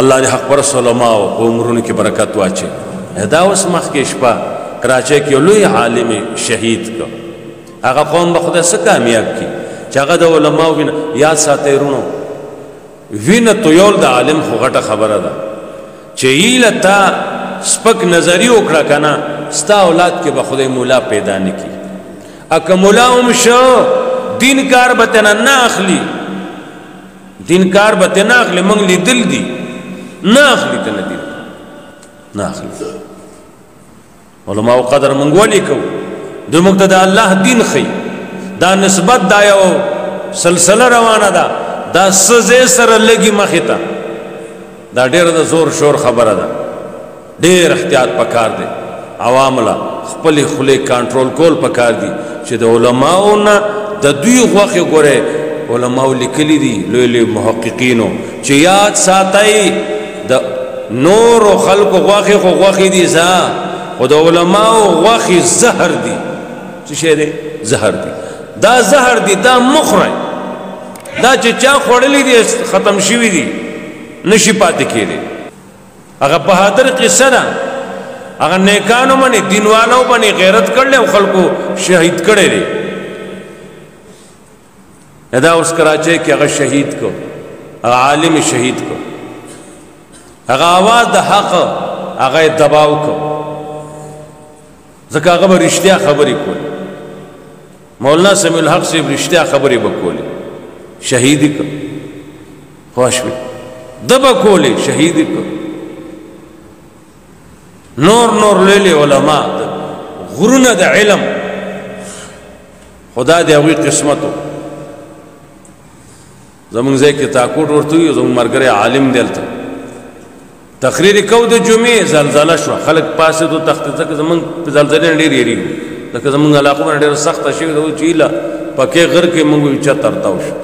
اللہ دے حق پرست علماء و عمرون کی برکت واچے دا اس مخ کے شپا کراچے کی لوی عالم شہید کو آغا قوم بخدا سے کامیاب کی چاگا دا علماء وینا یاد ساتے رونو وینا تو یول دا عالم خو غٹا خبر دا چه ایل تا سپک نظری اکڑا کنا ستا اولاد کے بخدا مولا پیدا نکی اکا مولا امشو دین کار بتنا نا اخلی دین کار بتنا اخلی منگلی دل دی نا اخلی تنا دین نا اخلی علماء قدر منگولی کو دو مقتدى اللہ دین خی دا نسبت دا یو سلسلہ روانا دا سزے سر لگی مخیتا دا دیر دا زور شور خبر دا دیر احتیاط پکار دے عواملہ خپلی خلی کانٹرول کول پکار دی چی دا علماؤنا دا دوی غوخی گورے علماء لکلی دی لولی محققینو چی یاد ساتائی دا نور و خلق غوخی خو غوخی دی زا و دا علماء غوخی زہر دی چی شے دے زہر دی دا زہر دی دا مخرای دا چی چا خوڑلی دی ختم شوی دی نشی پاتی کی دی اگر بہادر قصہ دا اگر نیکانو منی دینوالو بنی غیرت کر لے و خلقو شہید کرے دی ادا اس کراچے کہ اگر شہید کو اگر عالم شہید کو اگر آواز دا حق اگر دباو کو ذکا اگر رشتہ خبری کولی مولانا سمیع الحق سے رشتہ خبری بکولی شہیدی کو خوش بھی دبا کولی شہیدی کو نور نور لیلی علماء غرون دا علم خدا دے اوی قسمتو زمان زی کی تاکوٹ ورطوی زمان مرگر عالم دیلتا تقریری کو دا جمعی زلزلہ شو خلق پاسی دو تخت تک زمان پی زلزلین دیر یری لیکن زمان علاقوں میں دیر سخت شوی دو چیلا پاکی غر کے منگو چا ترتاو شو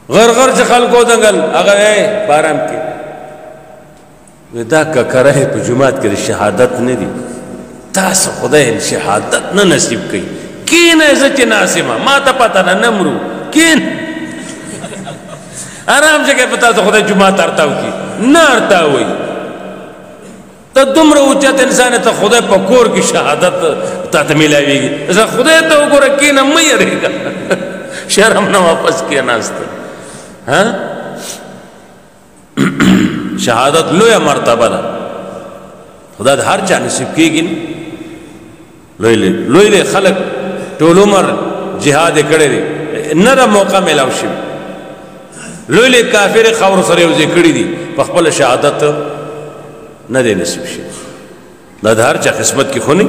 غر غر چا خلقو دنگل اگر اے بارم کی دا کررہے پہ جماعت کے شہادت نے دی تاس خدا شہادت نہ نصیب کی کین ایسا چی ناسمہ ما تا پتا نا نمرو کین آرام سے کہ پتا تو خدا جماعت ارتاو کی نا ارتاوئی تا دمر اوچت انسان تا خدا پکور کی شہادت تا تمیلاوی گی ایسا خدا تا اگر کین امی رہے گا شرم نہ واپس کیا ناستا ہاں شہادت لویا مرتبہ دا خدا دا ہر چاہ نصیب کی گی لوی لے خلق طول عمر جہاد کڑے دی نرہ موقع ملاو شب لوی لے کافر خور سریوزے کڑی دی پخپل شہادت نہ دے نصیب شب دا ہر چاہ قسمت کی خونی